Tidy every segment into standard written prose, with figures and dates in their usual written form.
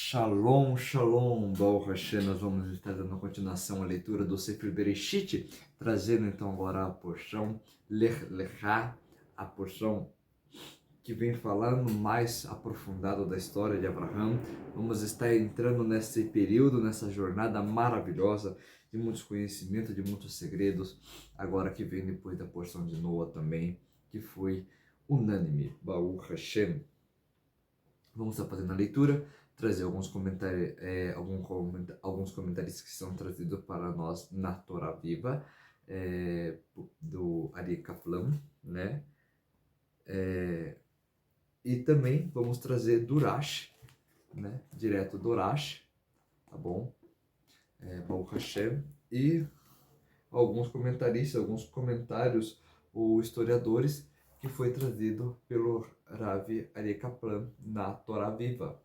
Shalom, shalom, Baruch Hashem. Nós vamos estar dando continuação à leitura do Sefer Bereshit, trazendo então agora a porção Lech Lechá, a porção que vem falando mais aprofundado da história de Abraão. Vamos estar entrando nesse período, nessa jornada maravilhosa, de muitos conhecimentos, de muitos segredos, agora que vem depois da porção de Noa também, que foi unânime, Baruch Hashem. Vamos estar fazendo a leitura, trazer alguns comentários, alguns comentários que são trazidos para nós na Torá Viva, do Ari Kaplan, né? E também vamos trazer do Rashi, né? Direto do Rashi, tá bom? Baruch Hashem. E alguns comentaristas, alguns comentários ou historiadores que foi trazido pelo Ravi Ari Kaplan na Torá Viva.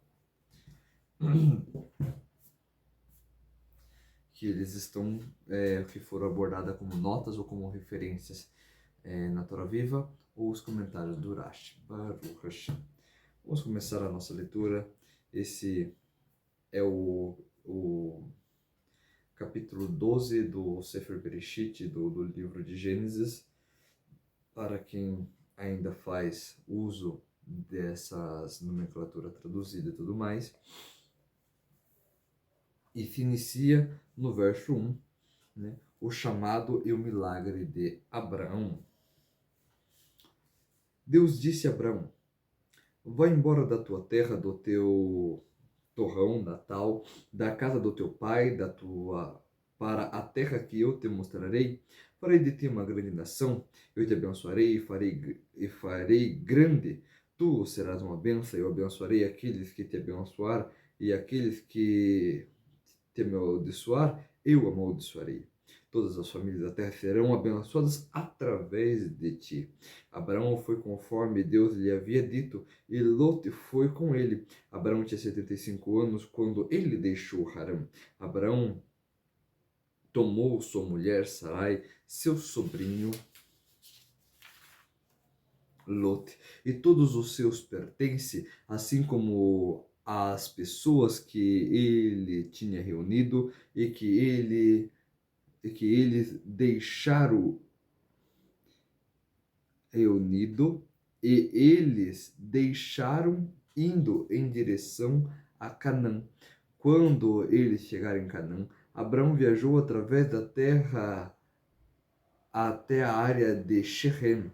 Que eles estão, que foram abordadas como notas ou como referências na Torá Viva, ou os comentários do Rashi. Baruch Hashem. Vamos começar a nossa leitura. Esse é o capítulo 12 do Sefer Bereshit, do livro de Gênesis. Para quem ainda faz uso dessas nomenclatura traduzida e tudo mais. E se inicia no verso 1, né, o chamado e o milagre de Abraão. Deus disse a Abraão: vai embora da tua terra, do teu torrão natal, da casa do teu pai, para a terra que eu te mostrarei. Farei de ti uma grande nação, eu te abençoarei e farei grande. Tu serás uma bênção, eu abençoarei aqueles que te abençoar, e aqueles que te amaldiçoar, eu amaldiçoarei. Todas as famílias da terra serão abençoadas através de ti. Abraão foi conforme Deus lhe havia dito, e Lot foi com ele. Abraão tinha 75 anos quando ele deixou Harã. Abraão tomou sua mulher Sarai, seu sobrinho Lot, e todos os seus pertences, assim como as pessoas que ele tinha reunido e que eles deixaram reunido, e eles deixaram indo em direção a Canaã. Quando eles chegaram em Canaã, Abraão viajou através da terra até a área de Shechem.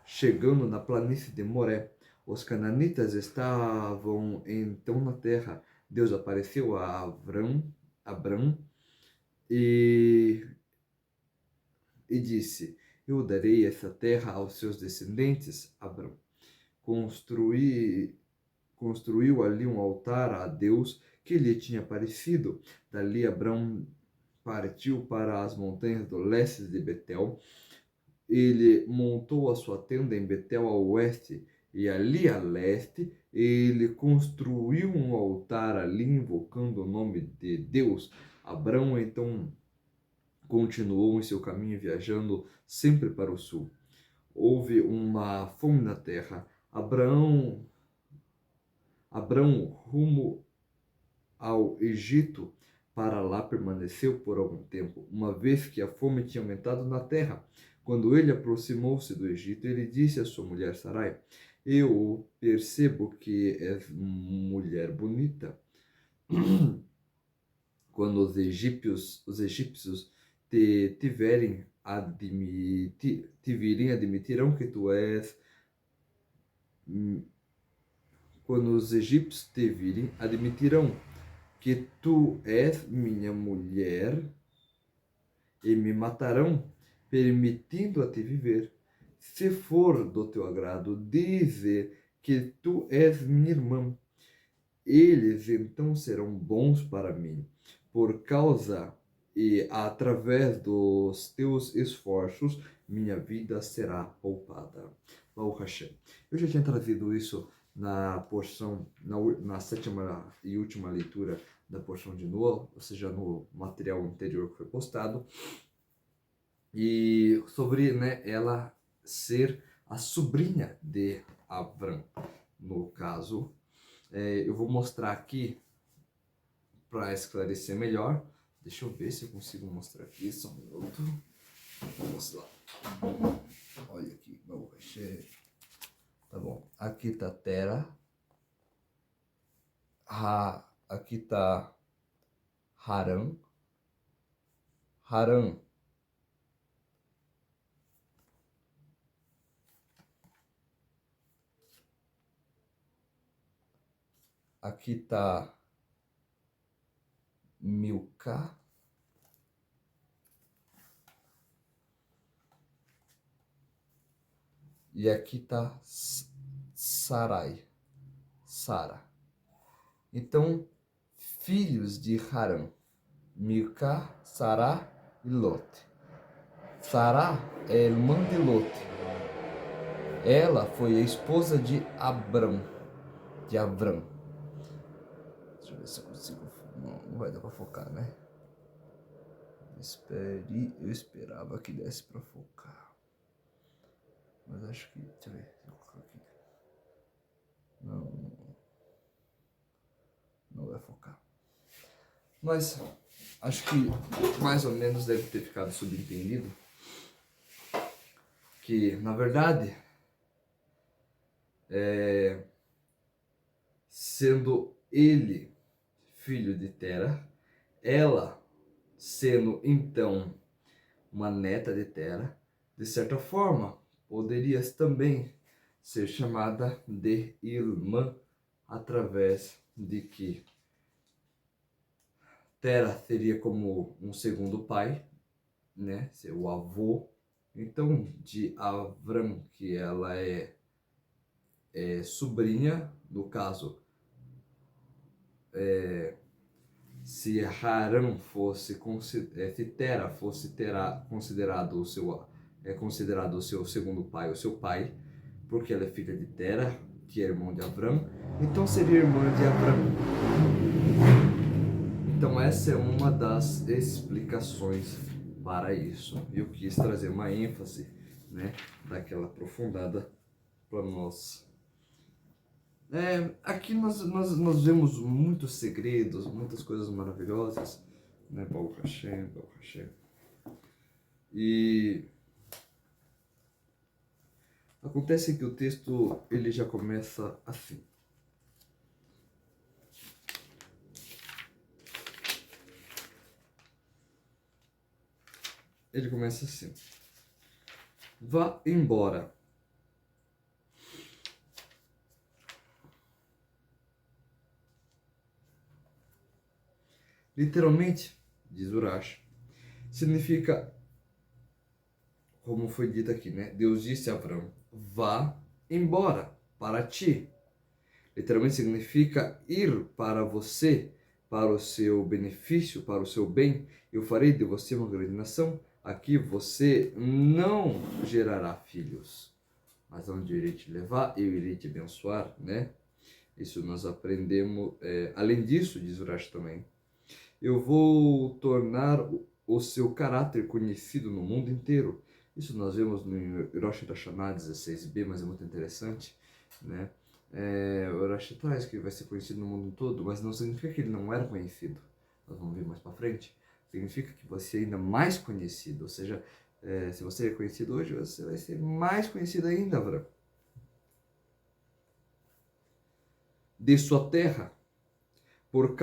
Chegando na planície de Moré, os cananitas estavam então na terra. Deus apareceu a Abraão e disse: eu darei essa terra aos seus descendentes. Abraão construiu ali um altar a Deus que lhe tinha aparecido. Dali Abraão partiu para as montanhas do leste de Betel. Ele montou a sua tenda em Betel a oeste, e ali a leste ele construiu um altar ali, invocando o nome de Deus. Abraão então continuou em seu caminho, viajando sempre para o sul. Houve uma fome na terra. Abraão rumo ao Egito, para lá permaneceu por algum tempo, uma vez que a fome tinha aumentado na terra. Quando ele aproximou-se do Egito, ele disse à sua mulher Sarai: eu percebo que és mulher bonita. Quando os egípcios te virem, admitirão que tu és. Quando os egípcios te virem, admitirão que tu és minha mulher e me matarão, permitindo a te viver. Se for do teu agrado dizer que tu és minha irmã, eles então serão bons para mim, por causa e através dos teus esforços, minha vida será poupada. Baruch Hashem. Eu já tinha trazido isso na porção, na sétima e última leitura da porção de Noa, ou seja, no material anterior que foi postado, e sobre, né, ela ser a sobrinha de Abraão. No caso, Eu vou mostrar aqui para esclarecer melhor. Deixa eu ver se eu consigo mostrar aqui, só um minuto. Vamos lá. Olha aqui, vamos mexer. Tá bom. Aqui tá Terra. Aqui tá Haran. Haran. Aqui tá Milcá. E aqui tá Sarai. Sara. Então, filhos de Haran, Milcá, Sará e Lote. Sará é irmã de Lote. Ela foi a esposa de Abram. Deixa eu ver se eu consigo. Não vai dar pra focar, né? Eu esperava que desse pra focar. Mas acho que. Deixa eu ver. Deixa eu colocar aqui. Não vai focar. Mas acho que mais ou menos deve ter ficado subentendido que, na verdade, sendo ele filho de Tera, ela sendo então uma neta de Tera, de certa forma, poderia também ser chamada de irmã, através de que Tera teria como um segundo pai, né, seu avô. Então, de Avram, que ela é sobrinha, no caso, se Haran fosse, se Tera fosse considerado o seu segundo pai, o seu pai, porque ela é filha de Tera, que é irmão de Avram, então seria irmã de Avram. Então essa é uma das explicações para isso. Eu quis trazer uma ênfase, né, daquela aprofundada para nós. Aqui nós vemos muitos segredos, muitas coisas maravilhosas, né? Baruch Hashem, Baruch Hashem. E acontece que o texto ele já começa assim. Ele começa assim: vá embora. Literalmente, diz Urash, significa, como foi dito aqui, né? Deus disse a Abraão: vá embora para ti. Literalmente significa ir para você, para o seu benefício, para o seu bem. Eu farei de você uma grande nação. Aqui você não gerará filhos, mas onde eu irei te levar, eu irei te abençoar, né? Isso nós aprendemos. Além disso, diz Urash também, eu vou tornar o seu caráter conhecido no mundo inteiro. Isso nós vemos no Rosh Hashanah 16b, mas é muito interessante, né? O Rosh traz que ele vai ser conhecido no mundo todo, mas não significa que ele não era conhecido. Nós vamos ver mais para frente. Significa que você é ainda mais conhecido, ou seja, se você é conhecido hoje, você vai ser mais conhecido ainda, Abraão. De sua terra, por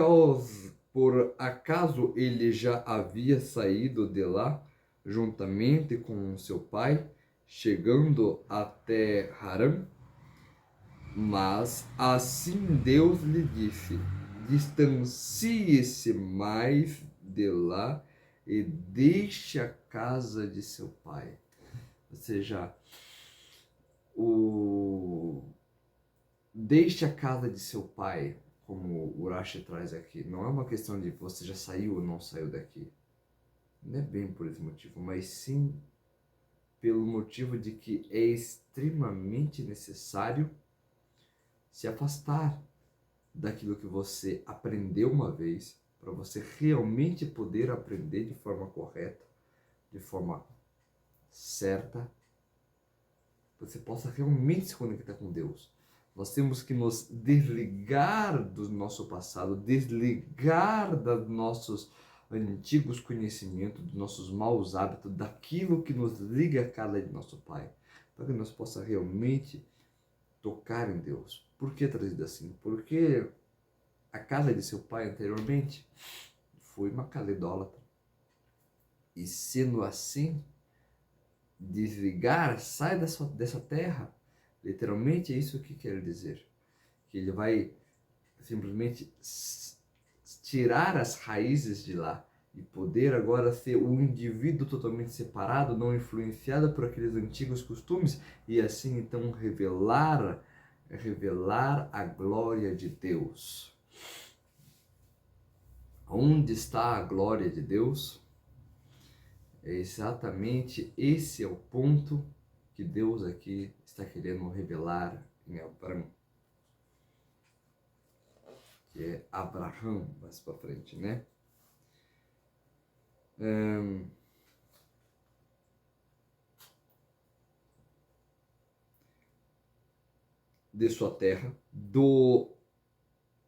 acaso ele já havia saído de lá, juntamente com seu pai, chegando até Harã? Mas assim Deus lhe disse: distancie-se mais de lá e deixe a casa de seu pai. Ou seja, deixe a casa de seu pai, como o Urashi traz aqui. Não é uma questão de você já saiu ou não saiu daqui. Não é bem por esse motivo, mas sim pelo motivo de que é extremamente necessário se afastar daquilo que você aprendeu uma vez, para você realmente poder aprender de forma correta, de forma certa, você possa realmente se conectar com Deus. Nós temos que nos desligar do nosso passado, desligar dos nossos antigos conhecimentos, dos nossos maus hábitos, daquilo que nos liga a cada de nosso Pai, para que nós possamos realmente tocar em Deus. Por que trazido assim? Porque a casa de seu pai anteriormente foi uma casa idólatra. E sendo assim, desligar, sai dessa terra. Literalmente é isso que quer dizer. Que ele vai simplesmente tirar as raízes de lá e poder agora ser um indivíduo totalmente separado, não influenciado por aqueles antigos costumes, e assim então revelar a glória de Deus. Onde está a glória de Deus? É exatamente esse é o ponto que Deus aqui está querendo revelar em Abraão. Que é Abraão, mais para frente, né? De sua terra, do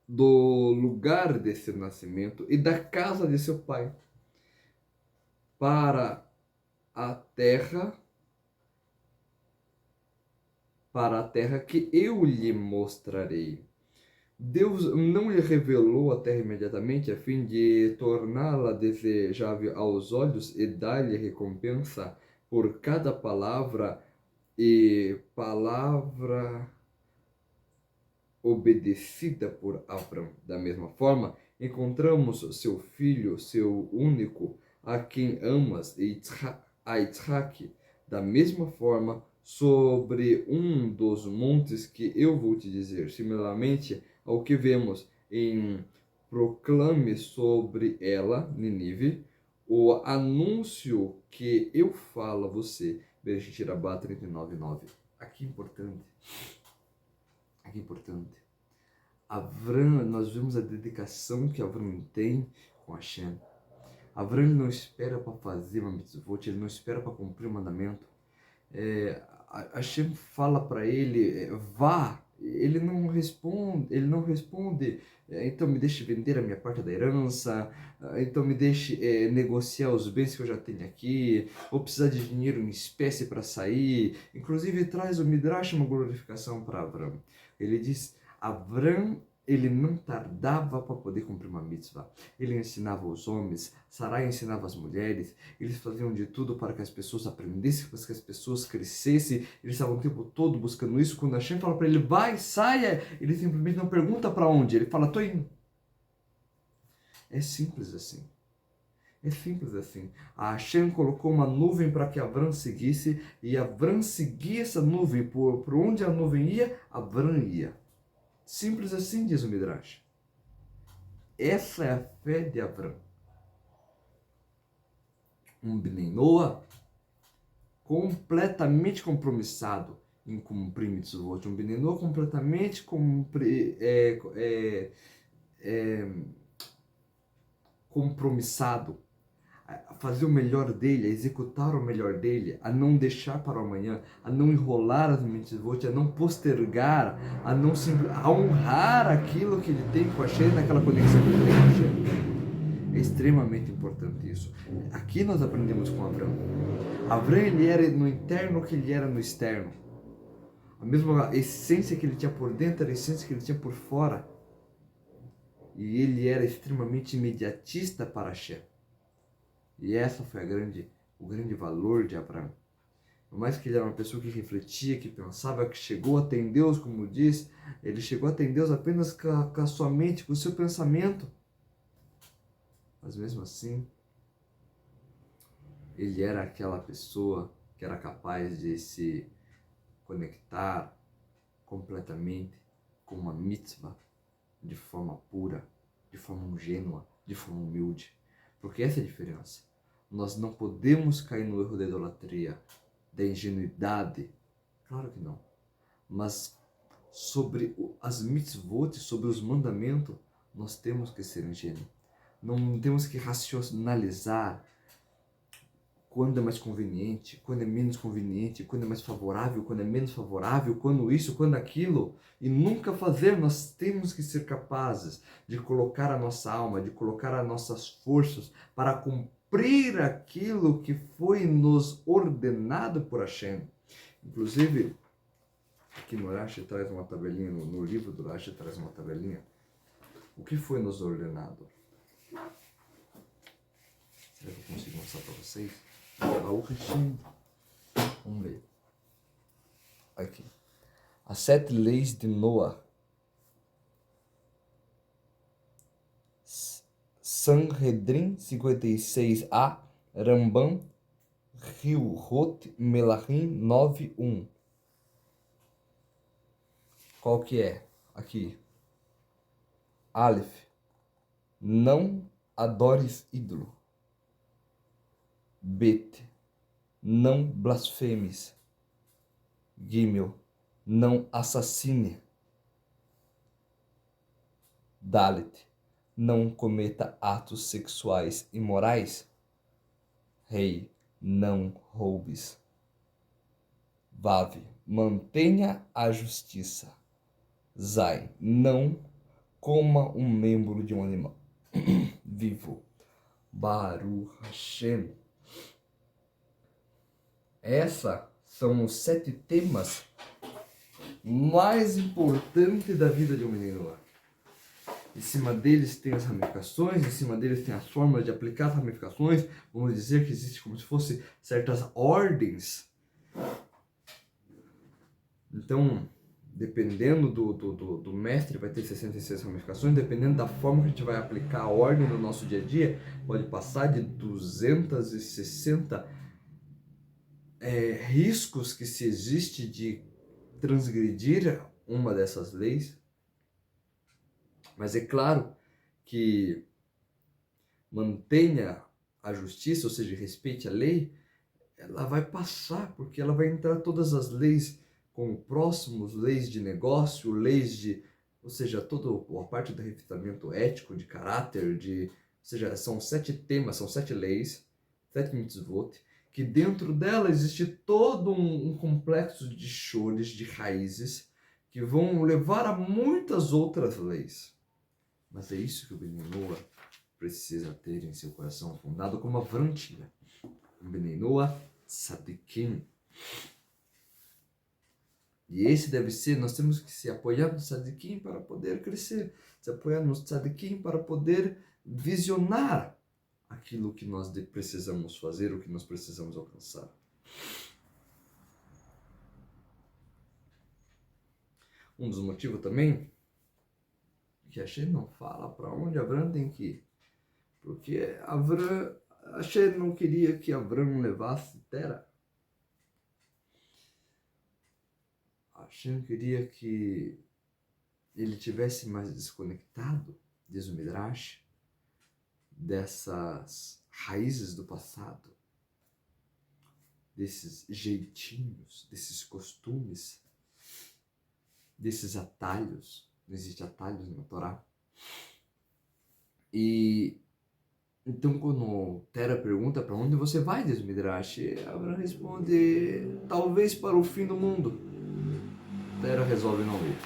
lugar de seu nascimento e da casa de seu pai, para a terra que eu lhe mostrarei. Deus não lhe revelou a terra imediatamente a fim de torná-la desejável aos olhos e dar-lhe recompensa por cada palavra e palavra obedecida por Abraão. Da mesma forma, encontramos seu filho, seu único, a quem amas, a Isaac, da mesma forma, sobre um dos montes que eu vou te dizer. Similarmente ao que vemos em proclame sobre ela, Nínive, o anúncio que eu falo a você. Bereshit-Rabá 39:9. Aqui é importante. Abraão, nós vemos a dedicação que Abraão tem com Hashem. Abraão não espera para fazer uma mitzvot, ele não espera para cumprir o mandamento. Hashem fala para ele, vá. Ele não responde, então me deixe vender a minha parte da herança, então me deixe negociar os bens que eu já tenho aqui, vou precisar de dinheiro em espécie para sair. Inclusive traz o Midrash uma glorificação para Abraão. Ele diz, Abraão, ele não tardava para poder cumprir uma mitzvah. Ele ensinava os homens, Sarai ensinava as mulheres, eles faziam de tudo para que as pessoas aprendessem, para que as pessoas crescessem. Eles estavam o tempo todo buscando isso. Quando Hashem fala para ele, vai, saia, ele simplesmente não pergunta para onde, ele fala, tô indo. É simples assim. A Hashem colocou uma nuvem para que Abraão seguisse, e Abraão seguia essa nuvem. Por onde a nuvem ia, Abraão ia. Simples assim, diz o Midrash. Essa é a fé de Abraão. Um Bnei Noah completamente compromissado em cumprir mitzvot. Um Bnei Noah completamente compromissado a fazer o melhor dele, a executar o melhor dele, a não deixar para o amanhã, a não enrolar as mitzvot, a não postergar, a honrar aquilo que ele tem com a Hashem, naquela conexão que ele tem com a Hashem. É extremamente importante isso. Aqui nós aprendemos com Abraão. Abraão, ele era no interno o que ele era no externo. A mesma essência que ele tinha por dentro era a essência que ele tinha por fora. E ele era extremamente imediatista para Hashem. E essa foi o grande valor de Abraão. Por mais que ele era uma pessoa que refletia, que pensava, que chegou até em Deus, como diz, ele chegou até em Deus apenas com a sua mente, com o seu pensamento. Mas mesmo assim, ele era aquela pessoa que era capaz de se conectar completamente com uma mitzvah de forma pura, de forma ingênua, de forma humilde. Porque essa é a diferença. Nós não podemos cair no erro da idolatria, da ingenuidade. Claro que não. Mas sobre as mitzvot, sobre os mandamentos, nós temos que ser ingênuos. Não temos que racionalizar quando é mais conveniente, quando é menos conveniente, quando é mais favorável, quando é menos favorável, quando isso, quando aquilo, e nunca fazer. Nós temos que ser capazes de colocar a nossa alma, de colocar as nossas forças para cumprir aquilo que foi nos ordenado por Hashem. Inclusive, aqui no Rashi traz uma tabelinha, no livro do Rashi traz uma tabelinha. O que foi nos ordenado? Será que eu consigo mostrar para vocês? Vamos ver. Aqui. As 7 leis de Noah. Sanhedrin 56a, Rambam, Hilhot Melachim 9.1. Qual que é? Aqui. Aleph. Não adores ídolo. Bet. Não blasfemes. Gimel. Não assassine. Dalet. Não cometa atos sexuais imorais. Rei. Não roubes. Vav. Mantenha a justiça. Zai. Não coma um membro de um animal vivo. Baruch Hashem. Essas são os 7 temas mais importantes da vida de um menino. Em cima deles tem as ramificações, em cima deles tem as formas de aplicar as ramificações. Vamos dizer que existe como se fosse certas ordens. Então, dependendo do mestre, vai ter 66 ramificações. Dependendo da forma que a gente vai aplicar a ordem no nosso dia a dia, pode passar de 260 riscos que se existe de transgredir uma dessas leis. Mas é claro que mantenha a justiça, ou seja, respeite a lei, ela vai passar, porque ela vai entrar todas as leis com próximos, leis de negócio, leis de, ou seja, toda a parte do refitamento ético, de caráter, ou seja, são 7 temas, são 7 leis, 7 mitzvot, que dentro dela existe todo um complexo de chores, de raízes, que vão levar a muitas outras leis. Mas é isso que o Bnei Noah precisa ter em seu coração, fundado como uma fronteira. Um Bnei Noah tzadikim. E esse deve ser, nós temos que se apoiar no tzadikim para poder crescer, se apoiar no tzadikim para poder visionar aquilo que nós precisamos fazer, o que nós precisamos alcançar. Um dos motivos também que Hashem não fala para onde Abraão tem que ir, porque Hashem não queria que Abraão levasse Tera. Hashem queria que ele tivesse mais desconectado, diz o Midrash, dessas raízes do passado, desses jeitinhos, desses costumes, desses atalhos. Não existe atalhos na Torá. E então quando Tera pergunta para onde você vai, diz o Midrash, Abraão responde, talvez para o fim do mundo. Tera resolve não ir.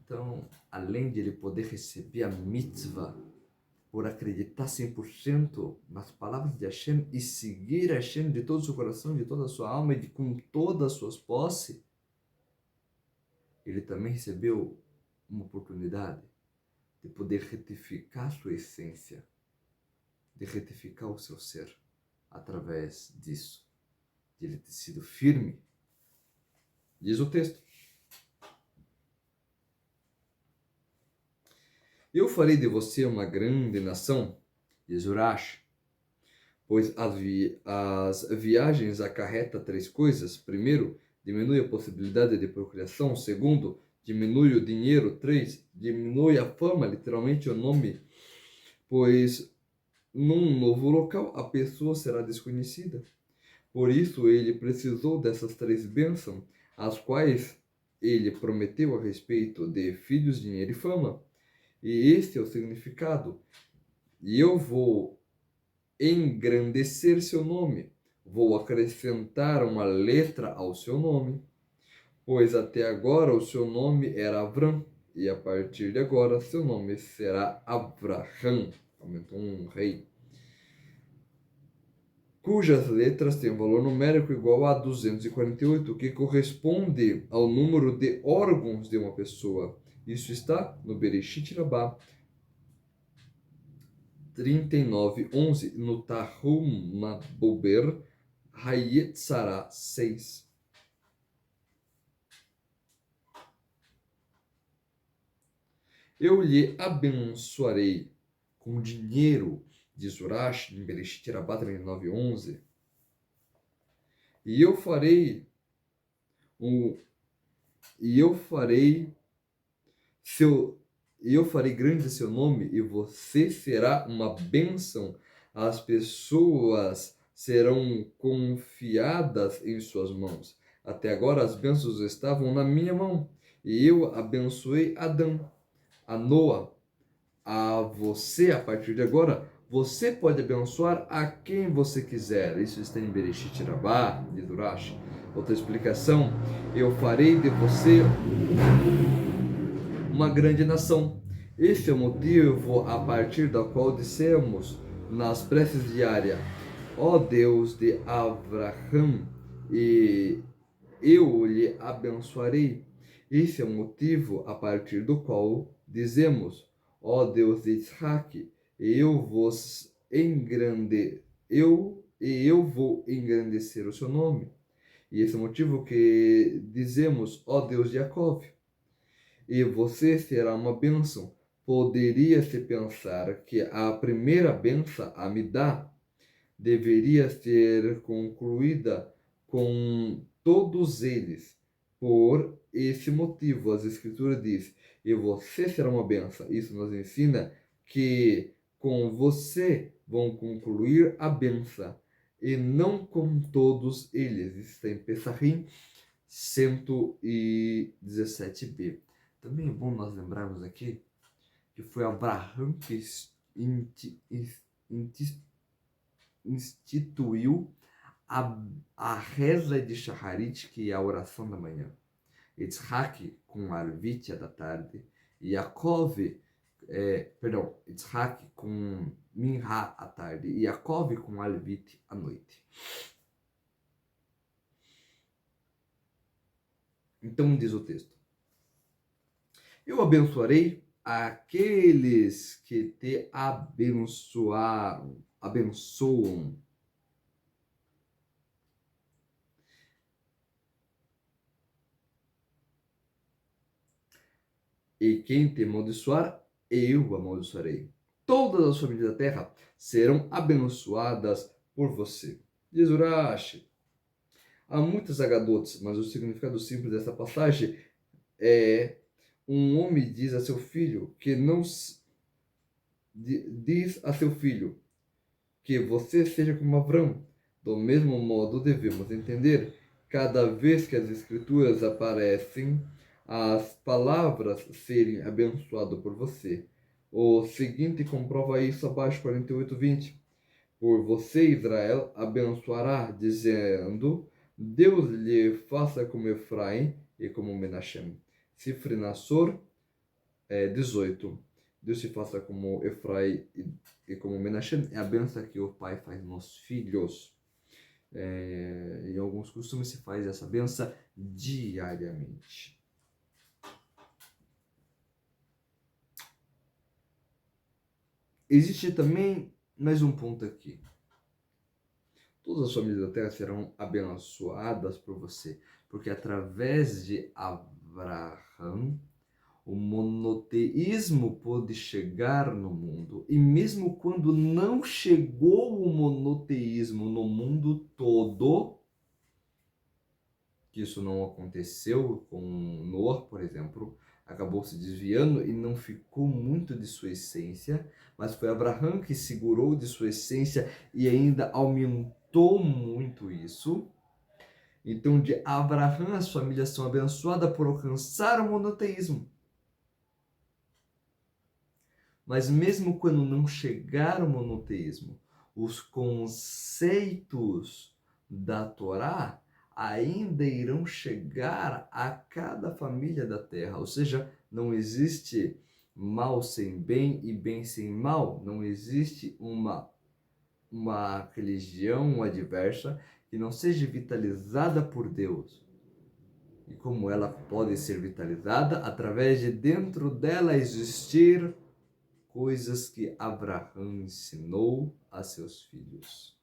Então, além de ele poder receber a mitzvah por acreditar 100% nas palavras de Hashem e seguir Hashem de todo o seu coração, de toda a sua alma e com todas as suas posses, ele também recebeu uma oportunidade de poder retificar sua essência, de retificar o seu ser através disso, de ele ter sido firme. Diz o texto: eu farei de você uma grande nação, diz Urash, pois as viagens acarretam 3 coisas. Primeiro, diminui a possibilidade de procriação. Segundo, diminui o dinheiro. 3, diminui a fama, literalmente o nome, pois num novo local a pessoa será desconhecida. Por isso ele precisou dessas 3 bênçãos, as quais ele prometeu a respeito de filhos, dinheiro e fama. E este é o significado. E eu vou engrandecer seu nome. Vou acrescentar uma letra ao seu nome, pois até agora o seu nome era Avram, e a partir de agora seu nome será Abraham. Aumentou um rei. Cujas letras têm um valor numérico igual a 248, que corresponde ao número de órgãos de uma pessoa. Isso está no Bereshit Rabbah 39:11, no Tahum Mabober Hayetzara 6. Eu lhe abençoarei com dinheiro, diz Urash, em Bereshit Rabbah 39:11, e eu farei grande seu nome, e você será uma bênção. As pessoas serão confiadas em suas mãos. Até agora as bênçãos estavam na minha mão, e eu abençoei Adão, a Noa, a você. A partir de agora, você pode abençoar a quem você quiser. Isso está em Bereshit Rabbah, de Urash. Outra explicação: eu farei de você uma grande nação. Esse é o motivo a partir do qual dissemos nas preces diárias: ó Deus de Abraham, e eu lhe abençoarei. Esse é o motivo a partir do qual dizemos: ó Deus de Isaac, eu vou engrandecer o seu nome. E esse é o motivo que dizemos: ó Deus de Jacó, e você será uma bênção. Poderia-se pensar que a primeira bênção, a Midá, deveria ser concluída com todos eles. Por esse motivo, as Escrituras dizem: e você será uma bênção. Isso nos ensina que com você vão concluir a bênção, e não com todos eles. Isso está em Pessahim 117b. Também é bom nós lembrarmos aqui que foi Abraham que instituiu a reza de Shacharit, que é a oração da manhã. Yitzhak com Arvit da tarde, e Yitzhak com Minha à tarde, e Yaakov com Arvit à noite. Então diz o texto: eu abençoarei aqueles que te abençoam. E quem te amaldiçoar, eu amaldiçoarei. Todas as famílias da terra serão abençoadas por você. Diz Urash. Há muitas agadotes, mas o significado simples dessa passagem é: um homem diz a seu filho que que você seja como Avrão. Do mesmo modo, devemos entender, cada vez que as Escrituras aparecem, as palavras serem abençoado por você. O seguinte comprova isso abaixo, 48:20. Por você, Israel, abençoará, dizendo: Deus lhe faça como Efraim e como Menachem. Sifre Nassor 18. Deus se faça como Efraim e como Menachem. É a benção que o pai faz nos filhos. Em alguns costumes se faz essa benção diariamente. Existe também mais um ponto aqui. Todas as famílias da terra serão abençoadas por você, porque através de Abraham, o monoteísmo pôde chegar no mundo. E mesmo quando não chegou o monoteísmo no mundo todo, que isso não aconteceu com Noé, por exemplo, acabou se desviando e não ficou muito de sua essência, mas foi Abraham que segurou de sua essência e ainda aumentou muito isso. Então, de Abraham, as famílias são abençoadas por alcançar o monoteísmo. Mas mesmo quando não chegar o monoteísmo, os conceitos da Torá ainda irão chegar a cada família da terra. Ou seja, não existe mal sem bem e bem sem mal. Não existe uma religião adversa que não seja vitalizada por Deus. E como ela pode ser vitalizada? Através de dentro dela existir coisas que Abraão ensinou a seus filhos.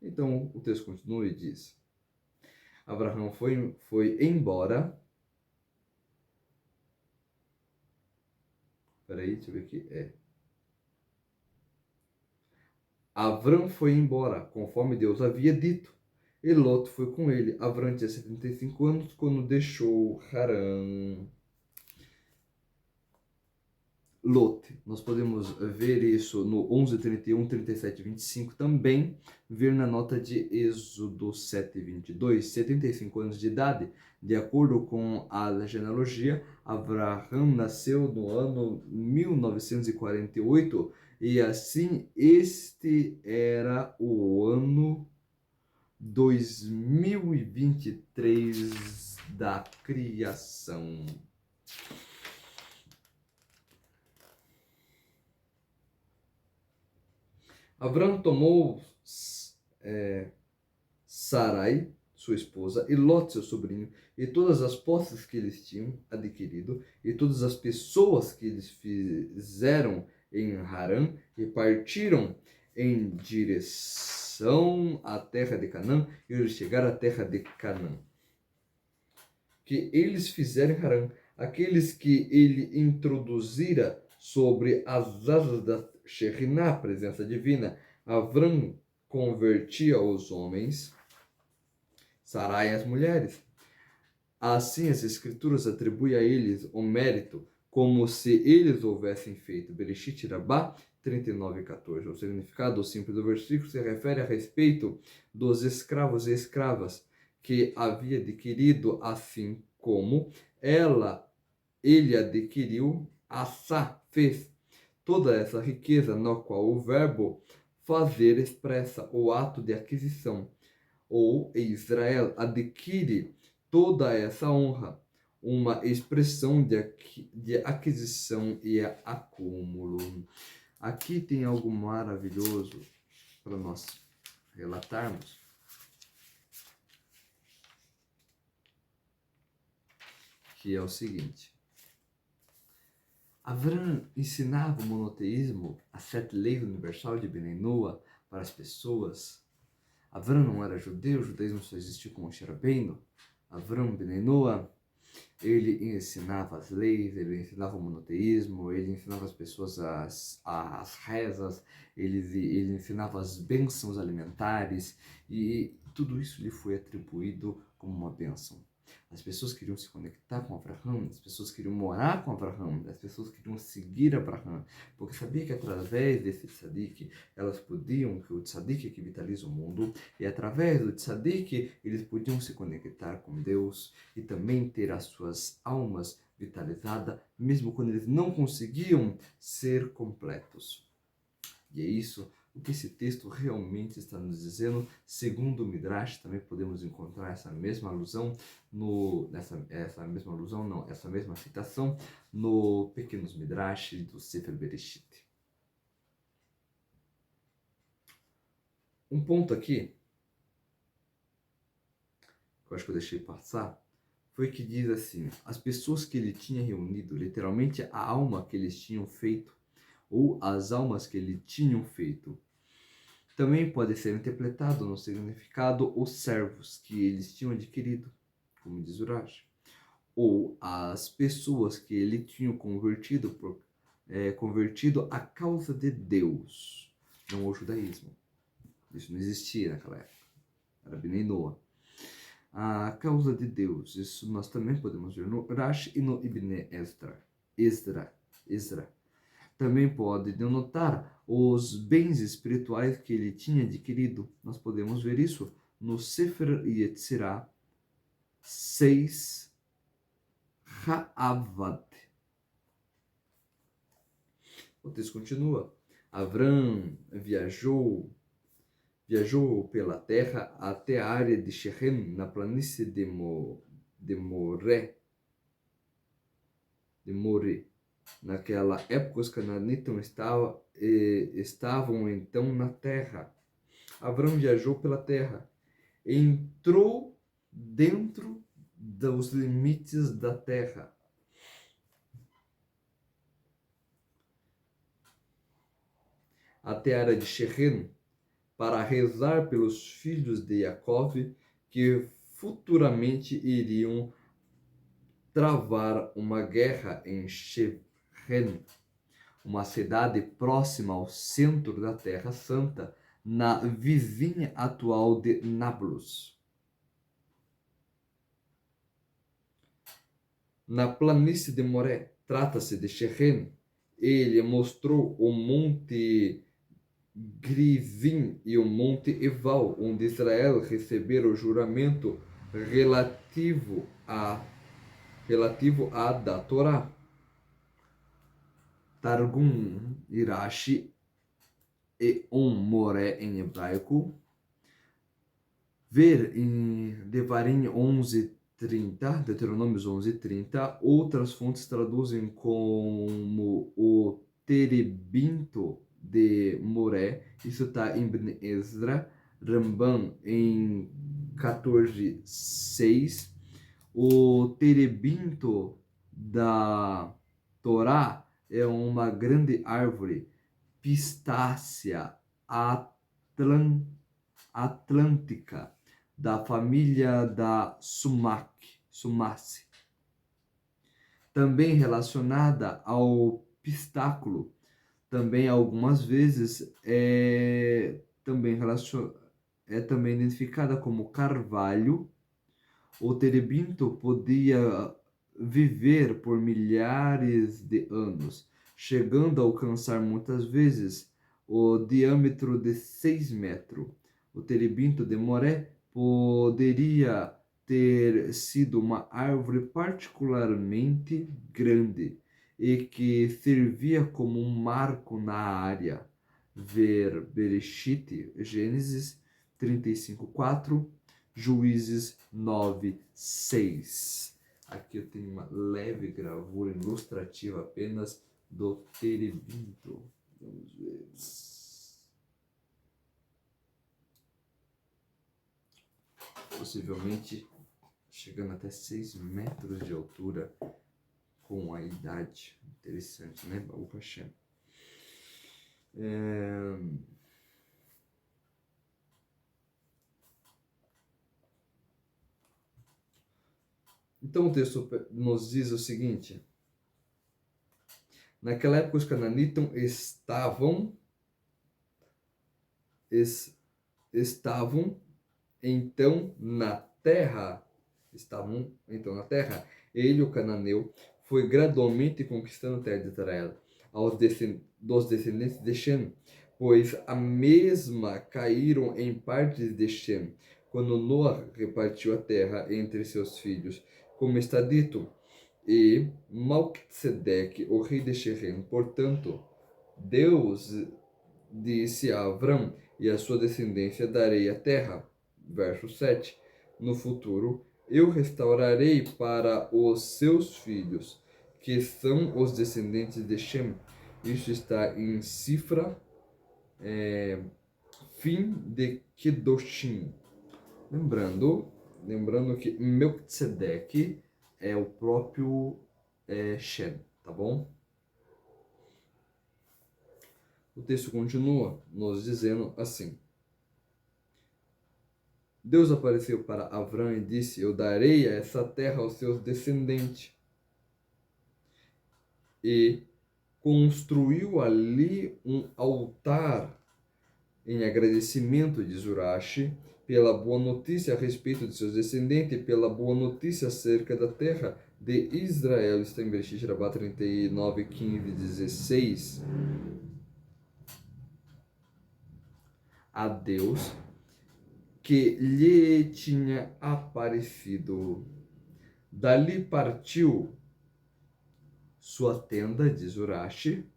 Então o texto continua e diz: Abraão foi embora. Peraí, deixa eu ver aqui. Abrão foi embora, conforme Deus havia dito. E Lot foi com ele. Abrão tinha 75 anos quando deixou Harã. Lot, nós podemos ver isso no 11, 31, 37, 25, também ver na nota de Êxodo 7, 22, 75 anos de idade. De acordo com a genealogia, Abraão nasceu no ano 1948 e assim este era o ano 2023 da criação. Abraão tomou Sarai, sua esposa, e Lot, seu sobrinho, e todas as posses que eles tinham adquirido, e todas as pessoas que eles fizeram em Harã, e partiram em direção à terra de Canaã, e eles chegaram à terra de Canaã. Que eles fizeram em Harã, aqueles que ele introduzira sobre as asas da Shekhinah, presença divina. Abrão convertia os homens, Sarai as mulheres. Assim as escrituras atribuem a eles o mérito, como se eles houvessem feito. Bereshit Rabá 39:14. O significado simples do versículo se refere a respeito dos escravos e escravas que havia adquirido, assim como ele adquiriu, Assá fez toda essa riqueza, no qual o verbo fazer expressa o ato de aquisição, ou Israel adquire toda essa honra, uma expressão de aquisição e acúmulo. Aqui tem algo maravilhoso para nós relatarmos. Que é o seguinte: Abrão ensinava o monoteísmo, as 7 leis universal de Ben Noa para as pessoas. Abrão não era judeu, o judaísmo só existiu com Moshe Rabbeinu. Abrão Ben Noa, ele ensinava as leis, ele ensinava o monoteísmo, ele ensinava as pessoas as rezas, ele ensinava as bênçãos alimentares, e tudo isso lhe foi atribuído como uma bênção. As pessoas queriam se conectar com Abraão, as pessoas queriam morar com Abraão, as pessoas queriam seguir Abraão, porque sabia que através desse tzadik, elas podiam, que o tzadik é que vitaliza o mundo, e através do tzadik, eles podiam se conectar com Deus e também ter as suas almas vitalizadas, mesmo quando eles não conseguiam ser completos. E é isso o que esse texto realmente está nos dizendo. Segundo o Midrash, também podemos encontrar essa mesma alusão essa mesma citação no Pequenos Midrash do Sefer Bereshit. Um ponto aqui, que eu acho que eu deixei passar, foi que diz assim: as pessoas que ele tinha reunido, literalmente a alma que eles tinham feito, ou as almas que ele tinham feito. Também pode ser interpretado no significado os servos que eles tinham adquirido, como diz Urash, ou as pessoas que ele tinha convertido à causa de Deus, não o judaísmo. Isso não existia naquela época, era Ben Noa. A causa de Deus, isso nós também podemos ver no Rashi e no Ibn Ezra. Também pode denotar os bens espirituais que ele tinha adquirido. Nós podemos ver isso no Sefer Yetzirah 6, Ha'avad. O texto continua. Avram viajou pela terra até a área de Shechem, na planície de Moré. Naquela época, os cananitas estavam então na terra. Avram viajou pela terra, entrou dentro dos limites da terra. Até a área de Shechem, para rezar pelos filhos de Jacó, que futuramente iriam travar uma guerra em Shechem, uma cidade próxima ao centro da Terra Santa, na vizinha atual de Nablus. Na planície de Moré, trata-se de Shechem, ele mostrou o monte Grizim e o monte Eval, onde Israel recebera o juramento relativo à da Torá. Targum Irashi e Moré em hebraico. Ver em Devarim 11:30, Deuteronômios 11:30, outras fontes traduzem como o terebinto de Moré. Isso está em Ibn Ezra, Ramban em 14:6. O terebinto da Torá é uma grande árvore pistácea atlântica da família da Sumace, também relacionada ao pistáculo. Também algumas vezes é também identificada como carvalho. O terebinto podia viver por milhares de anos, chegando a alcançar muitas vezes o diâmetro de 6 metros. O terebinto de Moré poderia ter sido uma árvore particularmente grande e que servia como um marco na área. Ver Bereshit, Gênesis 35:4, Juízes 9:6. Aqui eu tenho uma leve gravura ilustrativa apenas do terebinto. Vamos ver. Possivelmente chegando até 6 metros de altura com a idade. Interessante, né? Baruch Hashem. Então o texto nos diz o seguinte: naquela época os cananitas estavam então na terra. Ele, o cananeu, foi gradualmente conquistando a terra de Israel dos descendentes de Shem, pois a mesma caíram em partes de Shem, quando Noa repartiu a terra entre seus filhos, como está dito. E Malquisedeque, o rei de Shechem, portanto, Deus disse a Avram e a sua descendência: darei a terra. Verso 7. No futuro, eu restaurarei para os seus filhos, que são os descendentes de Shem. Isso está em Sifra, fim de Kedoshim. Lembrando que Melquisedeque é o próprio Shem, tá bom? O texto continua nos dizendo assim: Deus apareceu para Avram e disse: eu darei essa terra aos seus descendentes. E construiu ali um altar em agradecimento de Zurashi pela boa notícia a respeito de seus descendentes e pela boa notícia acerca da terra de Israel. Está em Bereshit Rabá 39, 15, 16. A Deus que lhe tinha aparecido. Dali partiu sua tenda de Zurashi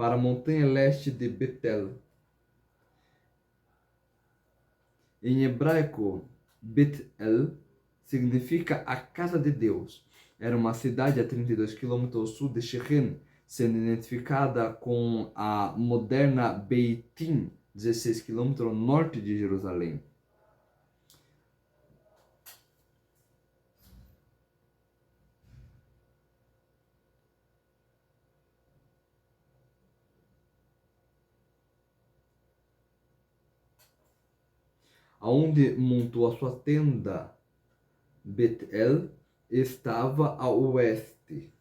para a montanha leste de Betel. Em hebraico, Bet-El significa a casa de Deus. Era uma cidade a 32 quilômetros ao sul de Shechem, sendo identificada com a moderna Beitim, 16 quilômetros ao norte de Jerusalém. Aonde montou a sua tenda, Bet-El estava a oeste.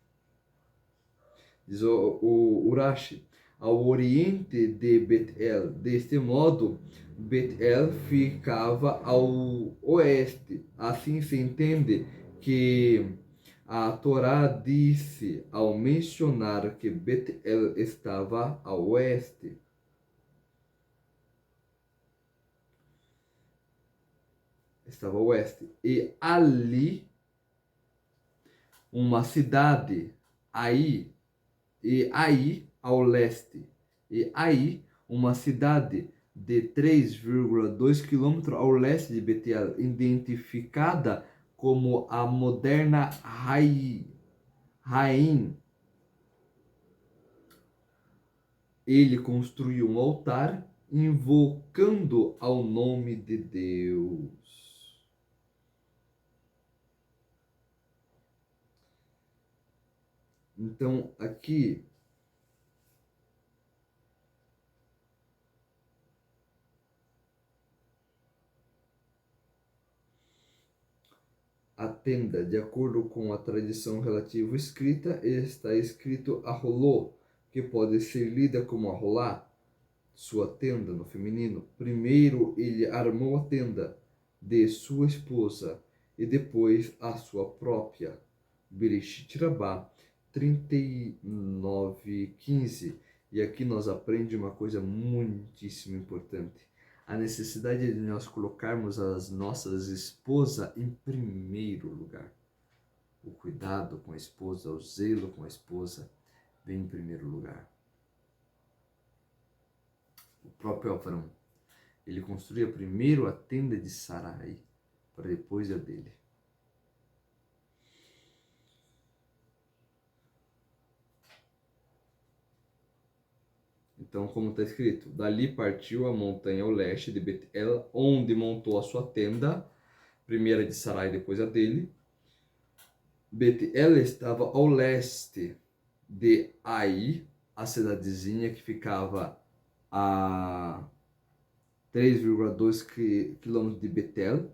Diz o Urashi, ao oriente de Bet-El. Deste modo, Bet-El ficava ao oeste. Assim se entende que a Torá disse ao mencionar que Bet-El estava ao oeste. Estava ao oeste. E ali, uma cidade, aí ao leste. E aí, uma cidade de 3,2 km ao leste de Betel, identificada como a moderna Rain. Ele construiu um altar invocando ao nome de Deus. Então, aqui a tenda, de acordo com a tradição relativa escrita, está escrito Arolô, que pode ser lida como Arolá, sua tenda no feminino. Primeiro ele armou a tenda de sua esposa e depois a sua própria. Bereshit Rabá 39:15. E aqui nós aprendemos uma coisa muitíssimo importante. A necessidade de nós colocarmos as nossas esposas em primeiro lugar. O cuidado com a esposa, o zelo com a esposa vem em primeiro lugar. O próprio Avrão, ele construía primeiro a tenda de Sarai, para depois a dele. Então, como está escrito, dali partiu a montanha ao leste de Bet-El, onde montou a sua tenda, primeira de Sarai, depois a dele. Bet-El estava ao leste de Ai, a cidadezinha que ficava a 3,2 km de Betel,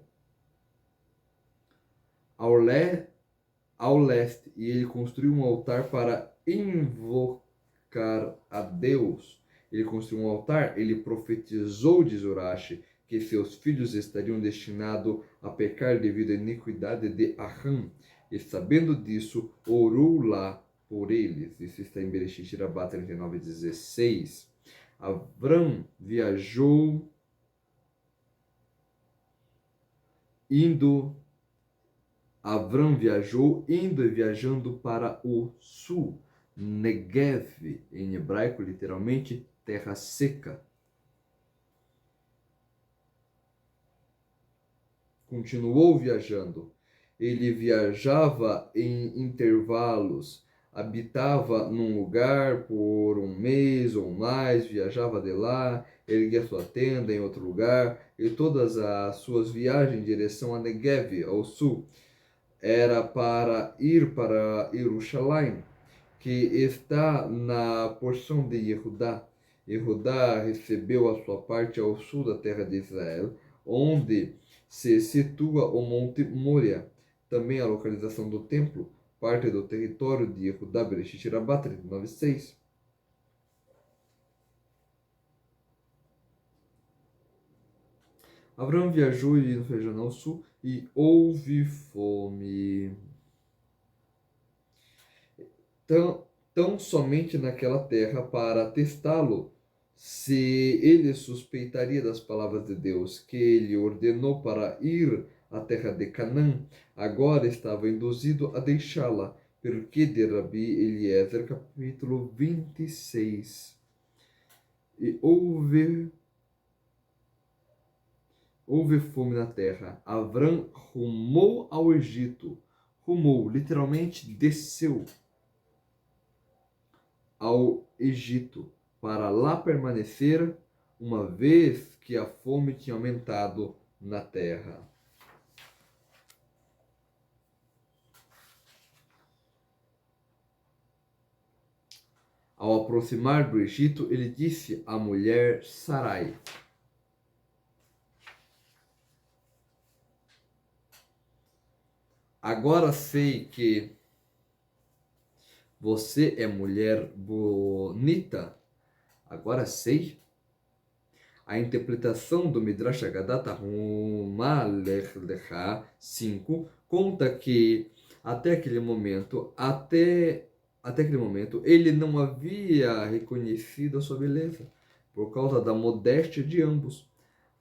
ao leste, e ele construiu um altar para invocar a Deus. Ele construiu um altar, ele profetizou, diz Urashi, que seus filhos estariam destinados a pecar devido à iniquidade de Aham. E sabendo disso, orou lá por eles. Isso está em Bereshit Rabá 39:16. Avram viajou indo e viajando para o sul, Negev, em hebraico literalmente terra seca. Continuou viajando. Ele viajava em intervalos, habitava num lugar por um mês ou mais, viajava de lá, erguia sua tenda em outro lugar, e todas as suas viagens em direção a Negev, ao sul, era para ir para Jerusalém, que está na porção de Yehudá. Yehudá recebeu a sua parte ao sul da terra de Israel, onde se situa o Monte Moria, também a localização do templo, parte do território de Yehudá, Bereshit Rabá 39:6. Abraão viajou e viajando ao sul e houve fome. Tão somente naquela terra para testá-lo, se ele suspeitaria das palavras de Deus, que ele ordenou para ir à terra de Canaã, agora estava induzido a deixá-la, porque de Rabi Eliezer, capítulo 26. e houve fome na terra. Avram rumou ao Egito. Rumou, literalmente desceu ao Egito para lá permanecer, uma vez que a fome tinha aumentado na terra. Ao aproximar do Egito, ele disse à mulher Sarai: agora sei que você é mulher bonita. Agora sei. A interpretação do Midrash Haggadah Tahuma Lech Lecha 5 conta que até aquele momento ele não havia reconhecido a sua beleza por causa da modéstia de ambos.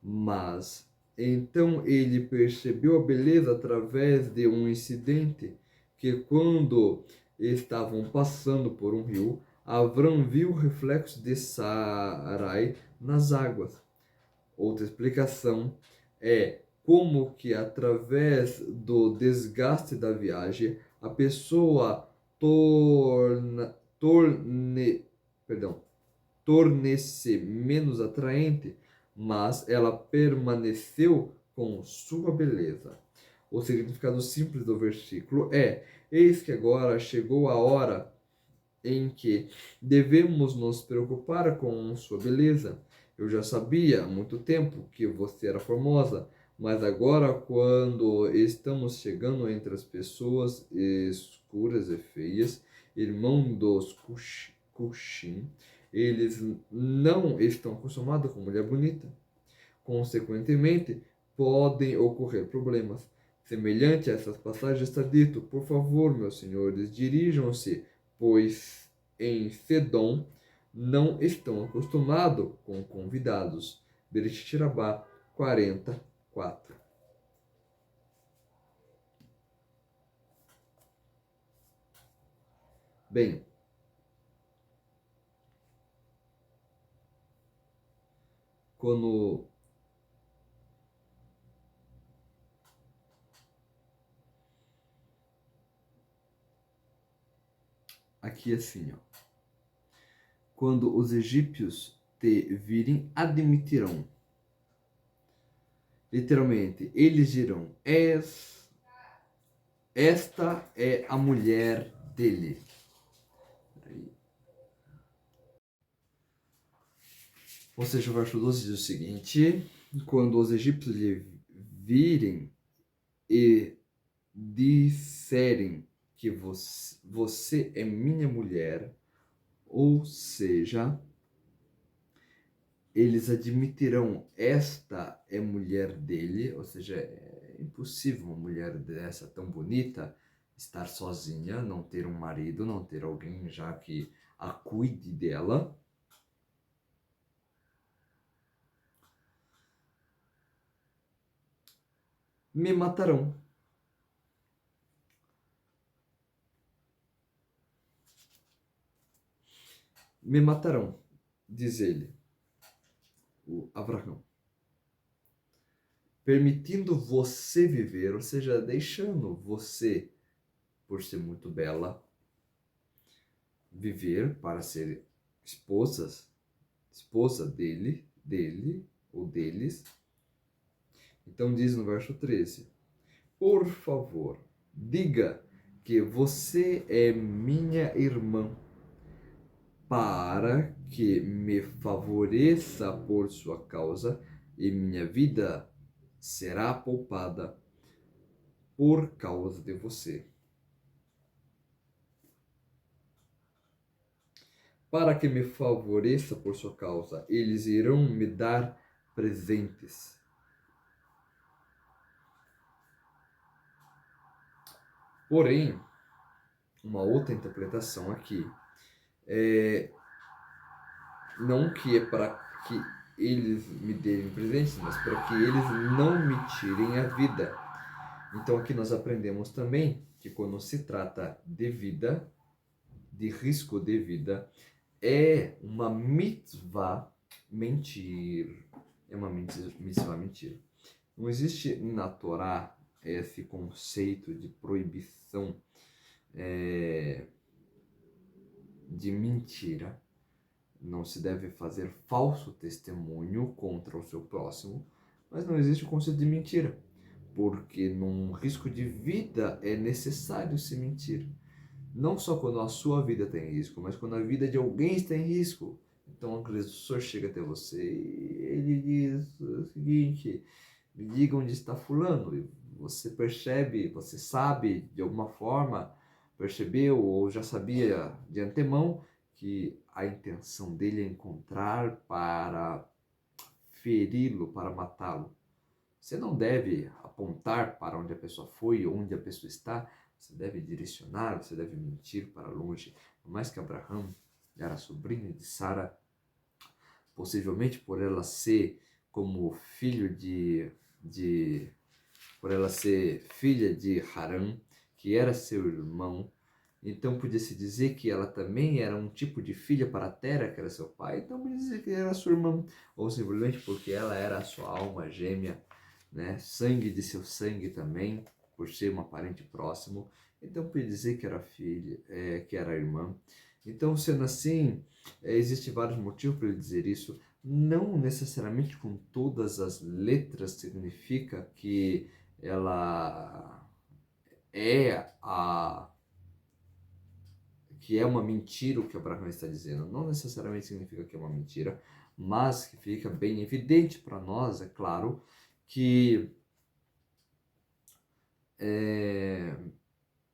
Mas então ele percebeu a beleza através de um incidente que, quando estavam passando por um rio, Avram viu o reflexo de Sarai nas águas. Outra explicação é como que, através do desgaste da viagem, a pessoa torne-se menos atraente, mas ela permaneceu com sua beleza. O significado simples do versículo é: eis que agora chegou a hora em que devemos nos preocupar com sua beleza. Eu já sabia há muito tempo que você era formosa, mas agora, quando estamos chegando entre as pessoas escuras e feias, irmão dos Cushim, eles não estão acostumados com mulher bonita. Consequentemente, podem ocorrer problemas. Semelhante a essas passagens está dito: por favor, meus senhores, dirijam-se, pois em Sedom não estão acostumados com convidados. Bereshit Rabá 44. Bem, quando aqui assim, ó. Quando os egípcios te virem, admitirão. Literalmente, eles dirão: esta é a mulher dele. Ou seja, o verso 12 diz o seguinte: quando os egípcios lhe virem e disserem que você é minha mulher, ou seja, eles admitirão: esta é mulher dele, ou seja, é impossível uma mulher dessa tão bonita estar sozinha, não ter um marido, não ter alguém já que a cuide dela. Me matarão. Me matarão, diz ele, o Abraão, permitindo você viver, ou seja, deixando você, por ser muito bela, viver para ser esposa dele ou deles. Então diz no verso 13: por favor, diga que você é minha irmã, para que me favoreça por sua causa, e minha vida será poupada por causa de você. Para que me favoreça por sua causa, eles irão me dar presentes. Porém, uma outra interpretação aqui é não que é para que eles me deem presentes, mas para que eles não me tirem a vida. Então aqui nós aprendemos também que quando se trata de vida, de risco de vida, é uma mitzvah mentir é uma mitzvah mentira. Não existe na Torá esse conceito de proibição de mentira. Não se deve fazer falso testemunho contra o seu próximo, mas não existe o conceito de mentira, porque num risco de vida é necessário se mentir. Não só quando a sua vida está em risco, mas quando a vida de alguém está em risco. Então o agressor chega até você e ele diz o seguinte: me diga onde está fulano. E você percebe, você sabe de alguma forma, percebeu ou já sabia de antemão que a intenção dele é encontrar para feri-lo, para matá-lo. Você não deve apontar para onde a pessoa foi, onde a pessoa está. Você deve direcionar, você deve mentir para longe. Por mais que Abraão era sobrinho de Sara, possivelmente por ela ser como filho por ela ser filha de Harã, que era seu irmão, então podia-se dizer que ela também era um tipo de filha para Tera, que era seu pai, então podia dizer que era sua irmã, ou simplesmente porque ela era a sua alma gêmea, né? Sangue de seu sangue também, por ser uma parente próximo, então podia dizer que era filha, que era irmã. Então, sendo assim, existem vários motivos para ele dizer isso. Não necessariamente com todas as letras significa que ela é que é uma mentira o que Abraão está dizendo. Não necessariamente significa que é uma mentira, mas que fica bem evidente para nós, é claro, que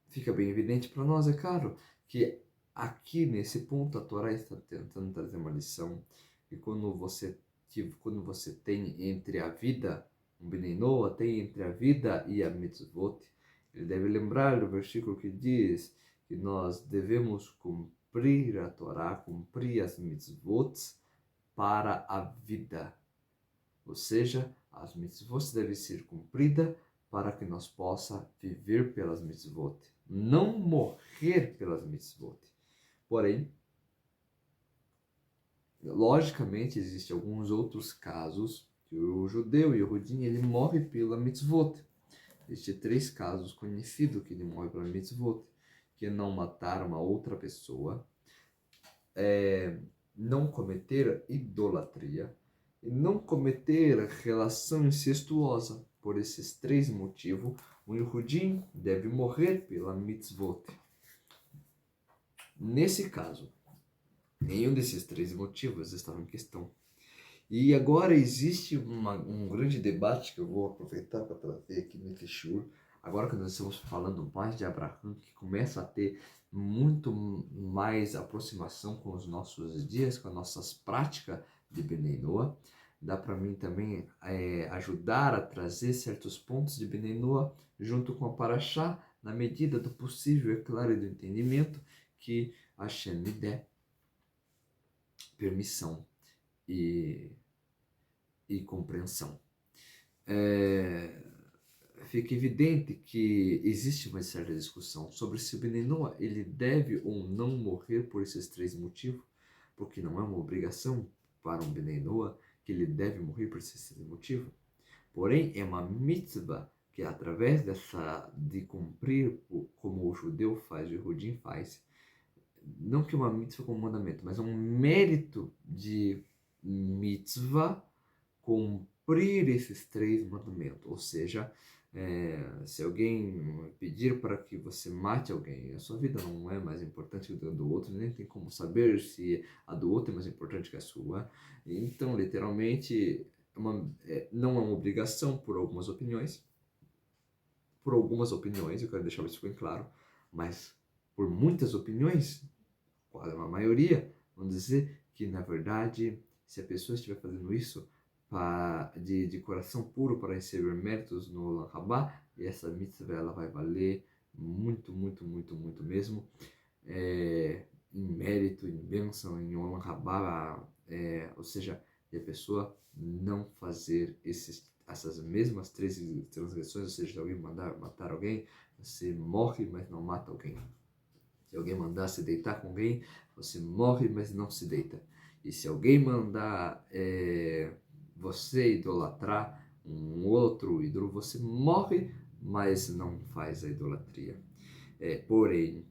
fica bem evidente para nós, é claro, que aqui nesse ponto a Torá está tentando trazer uma lição, e quando você tem entre a vida, um Benei Noa tem entre a vida e a mitzvot, ele deve lembrar do versículo que diz que nós devemos cumprir a Torá, cumprir as mitzvot para a vida. Ou seja, as mitzvot devem ser cumpridas para que nós possa viver pelas mitzvot, não morrer pelas mitzvot. Porém, logicamente, existem alguns outros casos que o judeu e o Yehudim, ele morre pela mitzvot. Existem 3 casos conhecidos que ele morre pela mitzvot, que é não matar uma outra pessoa, não cometer idolatria e não cometer relação incestuosa. Por esses 3 motivos, o Yehudim deve morrer pela mitzvot. Nesse caso, nenhum desses 3 motivos estava em questão. E agora existe um grande debate que eu vou aproveitar para trazer aqui nesse shiur. Agora que nós estamos falando mais de Abraão, que começa a ter muito mais aproximação com os nossos dias, com as nossas práticas de Benei Noa, dá para mim também ajudar a trazer certos pontos de Benei Noa junto com a Parashá, na medida do possível, é claro, e do entendimento que Hashem me der permissão e compreensão. Fica evidente que existe uma certa discussão sobre se o Benei Noa ele deve ou não morrer por esses 3 motivos, porque não é uma obrigação para um Benei Noa que ele deve morrer por esses 3 motivos. Porém, é uma mitzvah que através de cumprir como o judeu faz, o Yehudim faz, não que uma mitzvah como mandamento, mas um mérito de mitzvah cumprir esses 3 mandamentos. Ou seja, se alguém pedir para que você mate alguém, a sua vida não é mais importante que a do outro, nem tem como saber se a do outro é mais importante que a sua. Então, literalmente, não é uma obrigação por algumas opiniões. Por algumas opiniões, eu quero deixar isso bem claro, mas por muitas opiniões, quase uma maioria, vamos dizer que, na verdade, se a pessoa estiver fazendo isso de coração puro para receber méritos no Olam Rabá, e essa mitzvah ela vai valer muito, muito, muito, muito mesmo, em mérito, em bênção, em Olam Rabá, ou seja, de a pessoa não fazer essas mesmas 3 transgressões, ou seja, se alguém mandar matar alguém, você morre, mas não mata alguém. Se alguém mandar se deitar com alguém, você morre, mas não se deita. E se alguém mandar você idolatrar um outro ídolo, você morre, mas não faz a idolatria. Porém,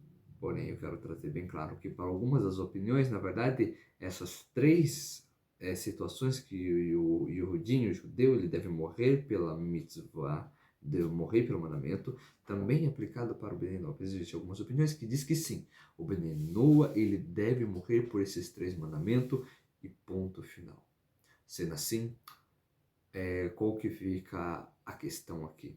eu quero trazer bem claro que para algumas das opiniões, na verdade, essas três situações que o Yehudinho, o judeu, ele deve morrer pela mitzvah, deve morrer pelo mandamento, também é aplicado para o Ben Noa. Existem algumas opiniões que diz que sim, o Ben Noa, ele deve morrer por esses três mandamentos e ponto final. Sendo assim, qual que fica a questão aqui?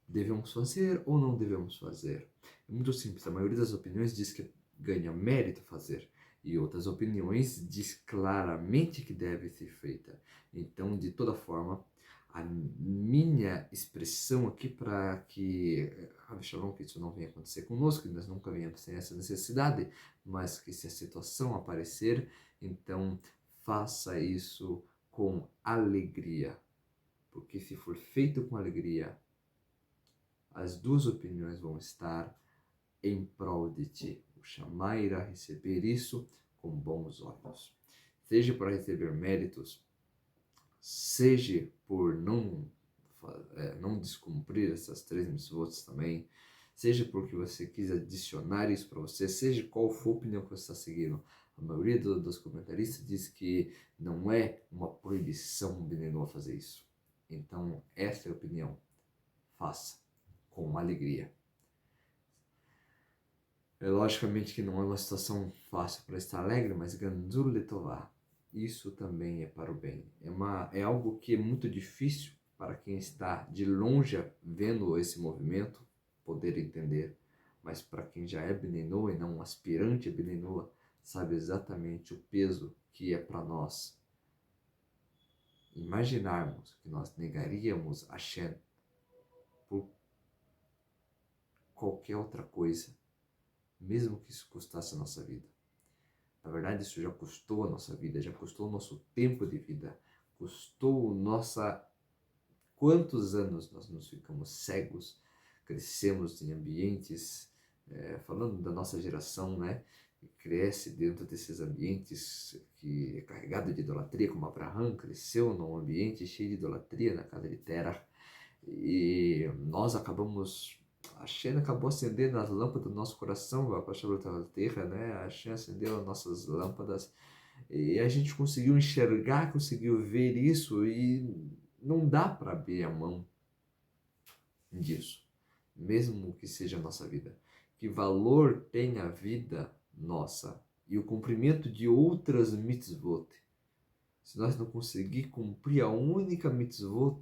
Devemos fazer ou não devemos fazer? É muito simples, a maioria das opiniões diz que ganha mérito fazer, e outras opiniões diz claramente que deve ser feita. Então, de toda forma, a minha expressão aqui para que, Shalom, que isso não venha acontecer conosco, que nós nunca venhamos sem essa necessidade, mas que se a situação aparecer, então faça isso com alegria, porque se for feito com alegria, as duas opiniões vão estar em prol de ti. O Shammai irá receber isso com bons olhos. Seja para receber méritos, seja por não descumprir essas três mitzvot também, seja porque você quis adicionar isso para você, seja qual for a opinião que você está seguindo. A maioria dos comentaristas diz que não é uma proibição a fazer isso. Então, essa é a opinião. Faça com alegria. Logicamente que não é uma situação fácil para estar alegre, mas Ganzul Letová, isso também é para o bem. É algo que é muito difícil para quem está de longe vendo esse movimento poder entender, mas para quem já é Bnei Noa e não um aspirante a Bnei Noa, sabe exatamente o peso que é para nós imaginarmos que nós negaríamos a Hashem por qualquer outra coisa, mesmo que isso custasse a nossa vida. Na verdade, isso já custou a nossa vida, já custou o nosso tempo de vida, custou nossa... Quantos anos nós nos ficamos cegos, crescemos em ambientes, falando da nossa geração, né? Que cresce dentro desses ambientes que é carregado de idolatria, como Abraham cresceu num ambiente cheio de idolatria na casa de Terah, e nós acabamos... A Shem acabou acendendo as lâmpadas do nosso coração, a paixão da terra, né? A Shem acendeu as nossas lâmpadas e a gente conseguiu enxergar, conseguiu ver isso, e não dá para abrir a mão disso, mesmo que seja a nossa vida. Que valor tem a vida nossa e o cumprimento de outras mitzvot, se nós não conseguir cumprir a única mitzvot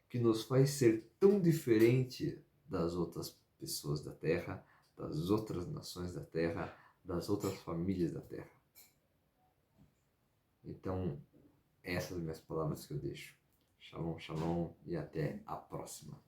que nos faz ser tão diferente das outras pessoas da Terra, das outras nações da Terra, das outras famílias da Terra. Então, essas são as minhas palavras que eu deixo. Shalom, shalom e até a próxima.